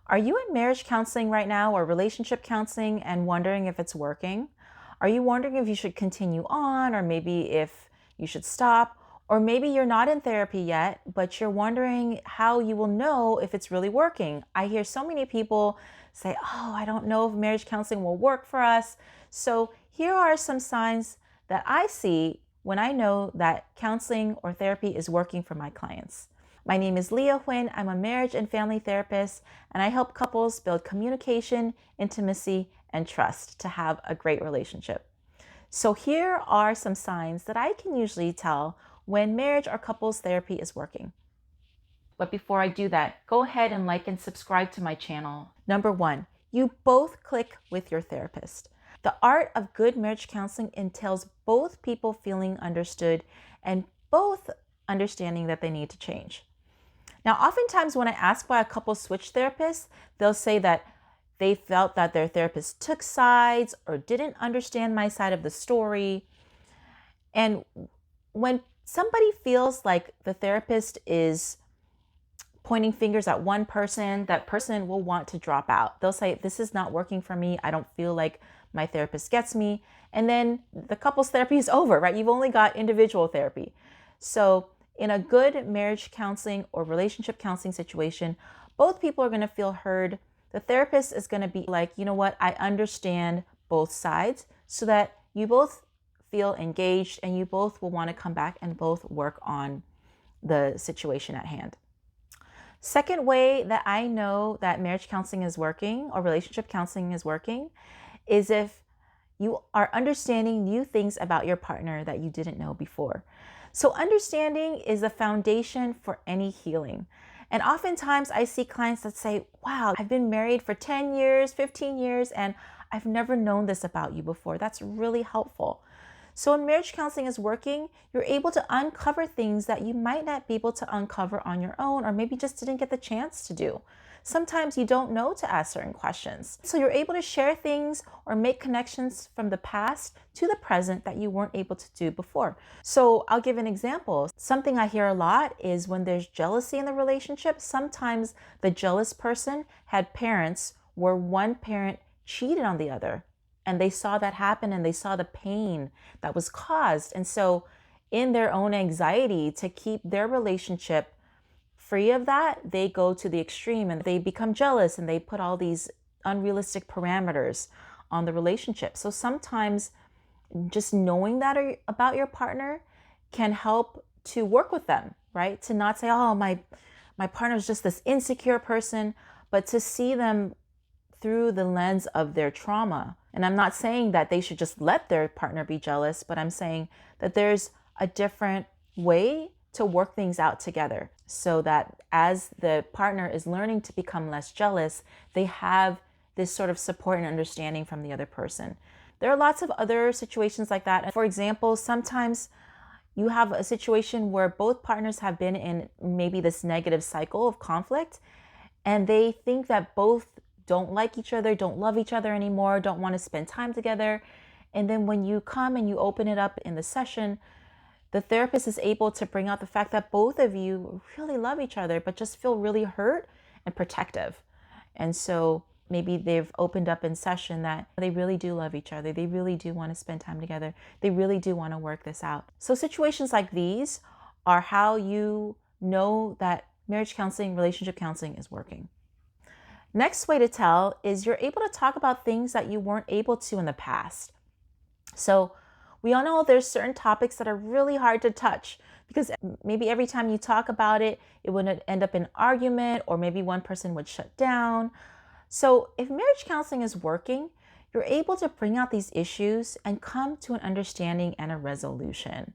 Are you in marriage counseling right now or relationship counseling and wondering if it's working? Are you wondering if you should continue on or maybe if you should stop? Or maybe you're not in therapy yet, but you're wondering how you will know if it's really working. I hear so many people say, oh, I don't know if marriage counseling will work for us. So here are some signs that I see when I know that counseling or therapy is working for my clients. My name is Lia Huynh. I'm a marriage and family therapist, and I help couples build communication, intimacy, and trust to have a great relationship. So here are some signs that I can usually tell when marriage or couples therapy is working. But before I do that, go ahead and like and subscribe to my channel. Number one, you both click with your therapist. The art of good marriage counseling entails both people feeling understood and both understanding that they need to change. Now, oftentimes when I ask why a couple switch therapists, they'll say that they felt that their therapist took sides or didn't understand my side of the story. And when somebody feels like the therapist is pointing fingers at one person, that person will want to drop out. They'll say, this is not working for me. I don't feel like my therapist gets me. And then the couples therapy is over, right? You've only got individual therapy. So in a good marriage counseling or relationship counseling situation, both people are going to feel heard. The therapist is going to be like, you know what, I understand both sides, so that you both feel engaged and you both will want to come back and both work on the situation at hand. Second way that I know that marriage counseling is working or relationship counseling is working is if you are understanding new things about your partner that you didn't know before. So understanding is the foundation for any healing. And oftentimes I see clients that say, wow, I've been married for 10 years, 15 years, and I've never known this about you before. That's really helpful. So when marriage counseling is working, you're able to uncover things that you might not be able to uncover on your own, or maybe just didn't get the chance to do. Sometimes you don't know to ask certain questions. So you're able to share things or make connections from the past to the present that you weren't able to do before. So I'll give an example. Something I hear a lot is when there's jealousy in the relationship, sometimes the jealous person had parents where one parent cheated on the other. And they saw that happen and they saw the pain that was caused. And so in their own anxiety to keep their relationship free of that, they go to the extreme and they become jealous and they put all these unrealistic parameters on the relationship. So sometimes just knowing that about your partner can help to work with them, right? To not say, oh, my partner is just this insecure person, but to see them through the lens of their trauma. And I'm not saying that they should just let their partner be jealous, but I'm saying that there's a different way to work things out together so that as the partner is learning to become less jealous, they have this sort of support and understanding from the other person. There are lots of other situations like that. For example, sometimes you have a situation where both partners have been in maybe this negative cycle of conflict, and they think that both don't like each other, don't love each other anymore, don't want to spend time together. And then when you come and you open it up in the session, the therapist is able to bring out the fact that both of you really love each other, but just feel really hurt and protective. And so maybe they've opened up in session that they really do love each other. They really do want to spend time together. They really do want to work this out. So situations like these are how you know that marriage counseling, relationship counseling is working. Next way to tell is you're able to talk about things that you weren't able to in the past. So we all know there's certain topics that are really hard to touch because maybe every time you talk about it, it would end up in argument, or maybe one person would shut down. So if marriage counseling is working, you're able to bring out these issues and come to an understanding and a resolution.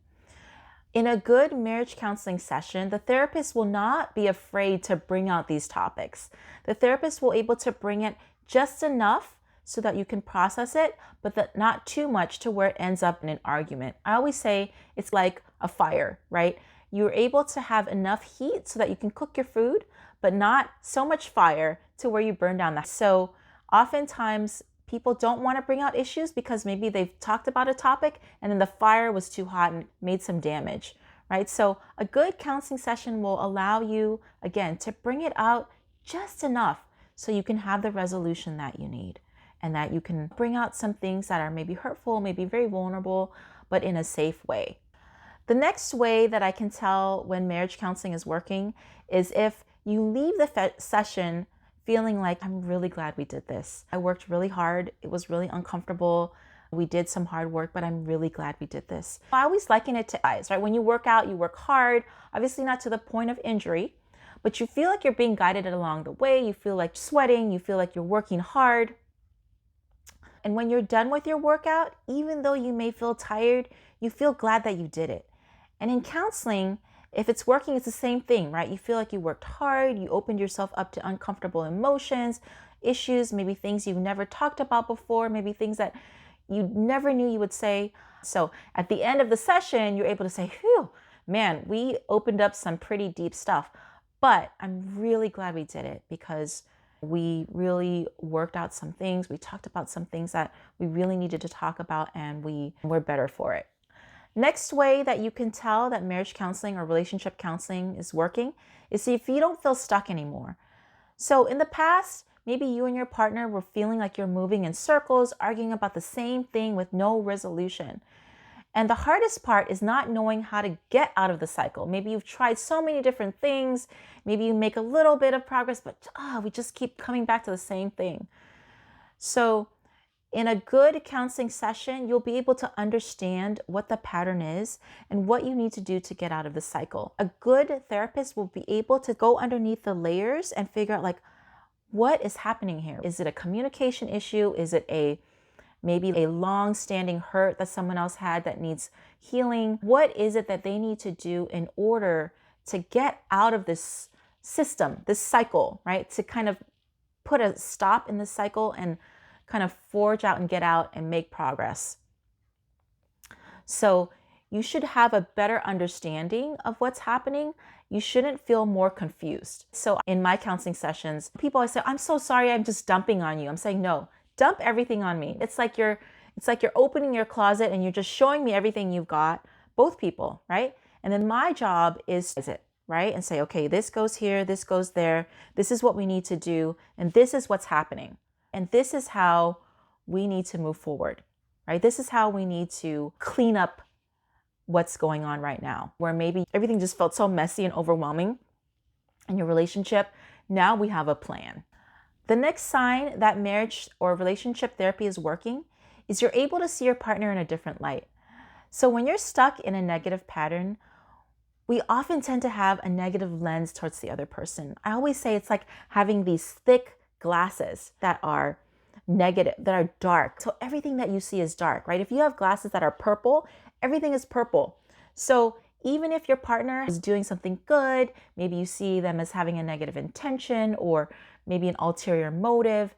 In a good marriage counseling session, the therapist will not be afraid to bring out these topics. The therapist will be able to bring it just enough so that you can process it, but not too much to where it ends up in an argument. I always say it's like a fire, right? You're able to have enough heat so that you can cook your food, but not so much fire to where you burn down the house. So oftentimes people don't want to bring out issues because maybe they've talked about a topic and then the fire was too hot and made some damage, right? So a good counseling session will allow you, again, to bring it out just enough so you can have the resolution that you need, and that you can bring out some things that are maybe hurtful, maybe very vulnerable, but in a safe way. The next way that I can tell when marriage counseling is working is if you leave the session feeling like, I'm really glad we did this. I worked really hard. It was really uncomfortable. We did some hard work, but I'm really glad we did this. I always liken it to exercise, right? When you work out, you work hard, obviously not to the point of injury, but you feel like you're being guided along the way. You feel like sweating. You feel like you're working hard. And when you're done with your workout, even though you may feel tired, you feel glad that you did it. And in counseling, if it's working, it's the same thing, right? You feel like you worked hard, you opened yourself up to uncomfortable emotions, issues, maybe things you've never talked about before, maybe things that you never knew you would say. So at the end of the session, you're able to say, phew, man, we opened up some pretty deep stuff. But I'm really glad we did it because we really worked out some things. We talked about some things that we really needed to talk about, and we're better for it. Next way that you can tell that marriage counseling or relationship counseling is working is if you don't feel stuck anymore. So in the past, maybe you and your partner were feeling like you're moving in circles, arguing about the same thing with no resolution. And the hardest part is not knowing how to get out of the cycle. Maybe you've tried so many different things. Maybe you make a little bit of progress, but we just keep coming back to the same thing. So in a good counseling session, you'll be able to understand what the pattern is and what you need to do to get out of the cycle. A good therapist will be able to go underneath the layers and figure out, like, what is happening here? Is it a communication issue? Is it maybe a long-standing hurt that someone else had that needs healing? What is it that they need to do in order to get out of this system, this cycle, right? To kind of put a stop in this cycle and kind of forge out and get out and make progress. So you should have a better understanding of what's happening. You shouldn't feel more confused. So in my counseling sessions, people always say, I'm so sorry, I'm just dumping on you. I'm saying, no, dump everything on me. It's like you're opening your closet and you're just showing me everything you've got, both people, right? And then my job is it, right? And say, okay, this goes here, this goes there. This is what we need to do. And this is what's happening. And this is how we need to move forward, right? This is how we need to clean up what's going on right now, where maybe everything just felt so messy and overwhelming in your relationship. Now we have a plan. The next sign that marriage or relationship therapy is working is you're able to see your partner in a different light. So when you're stuck in a negative pattern, we often tend to have a negative lens towards the other person. I always say it's like having these thick glasses that are negative, that are dark. So everything that you see is dark, right? If you have glasses that are purple, everything is purple. So even if your partner is doing something good, maybe you see them as having a negative intention or maybe an ulterior motive.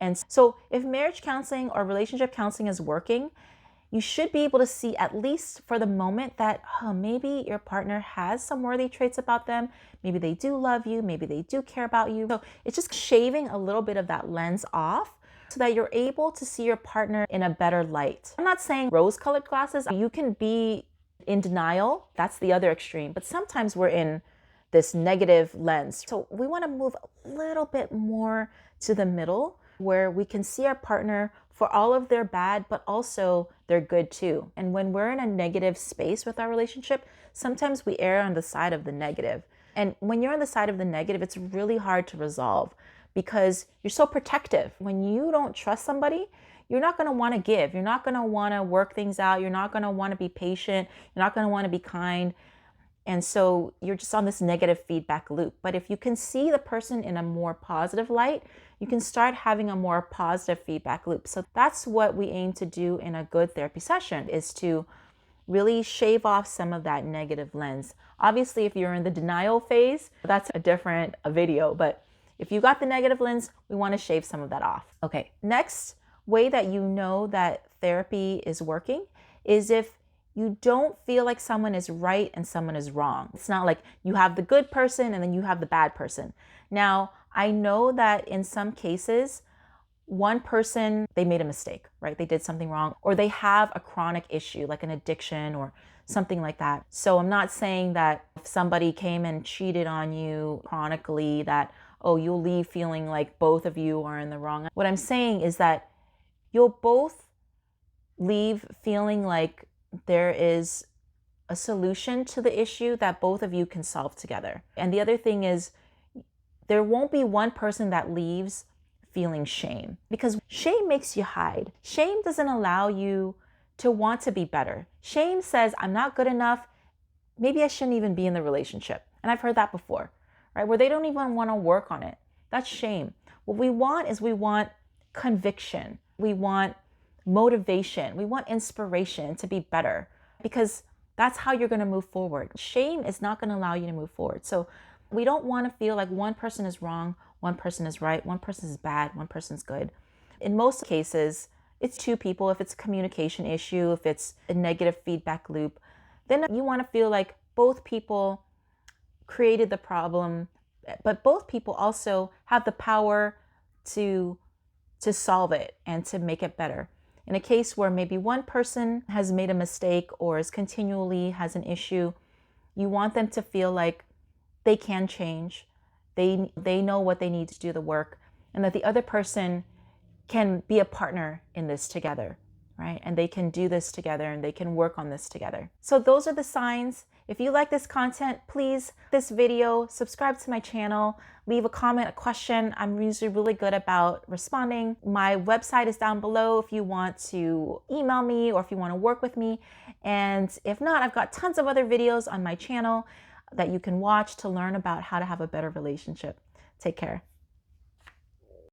And so if marriage counseling or relationship counseling is working, you should be able to see, at least for the moment, that maybe your partner has some worthy traits about them. Maybe they do love you. Maybe they do care about you. So it's just shaving a little bit of that lens off so that you're able to see your partner in a better light. I'm not saying rose-colored glasses. You can be in denial. That's the other extreme. But sometimes we're in this negative lens. So we want to move a little bit more to the middle, where we can see our partner for all of their bad, but also their good too. And when we're in a negative space with our relationship, sometimes we err on the side of the negative. And when you're on the side of the negative, it's really hard to resolve because you're so protective. When you don't trust somebody, you're not going to want to give. You're not going to want to work things out. You're not going to want to be patient. You're not going to want to be kind. And so you're just on this negative feedback loop. But if you can see the person in a more positive light, you can start having a more positive feedback loop. So that's what we aim to do in a good therapy session, is to really shave off some of that negative lens. Obviously, if you're in the denial phase, that's a different video. But if you got the negative lens, we want to shave some of that off. Okay, next way that you know that therapy is working is if you don't feel like someone is right and someone is wrong. It's not like you have the good person and then you have the bad person. Now, I know that in some cases, one person, they made a mistake, right? They did something wrong, or they have a chronic issue like an addiction or something like that. So I'm not saying that if somebody came and cheated on you chronically that, oh, you'll leave feeling like both of you are in the wrong. What I'm saying is that you'll both leave feeling like there is a solution to the issue that both of you can solve together. And the other thing is, there won't be one person that leaves feeling shame, because shame makes you hide. Shame doesn't allow you to want to be better. Shame says, I'm not good enough. Maybe I shouldn't even be in the relationship. And I've heard that before, right? Where they don't even want to work on it. That's shame. What we want is we want conviction. We want motivation. We want inspiration to be better, because that's how you're going to move forward. Shame is not going to allow you to move forward. So we don't want to feel like one person is wrong, one person is right, one person is bad, one person's good. In most cases, it's two people. If it's a communication issue, if it's a negative feedback loop, then you want to feel like both people created the problem, but both people also have the power to solve it and to make it better. In a case where maybe one person has made a mistake or is continually has an issue, you want them to feel like they can change. They know what they need to do the work, and that the other person can be a partner in this together, right? And they can do this together and they can work on this together. So those are the signs. If you like this content, please this video, subscribe to my channel, leave a comment, a question. I'm usually really good about responding. My website is down below if you want to email me or if you want to work with me. And if not, I've got tons of other videos on my channel that you can watch to learn about how to have a better relationship. Take care.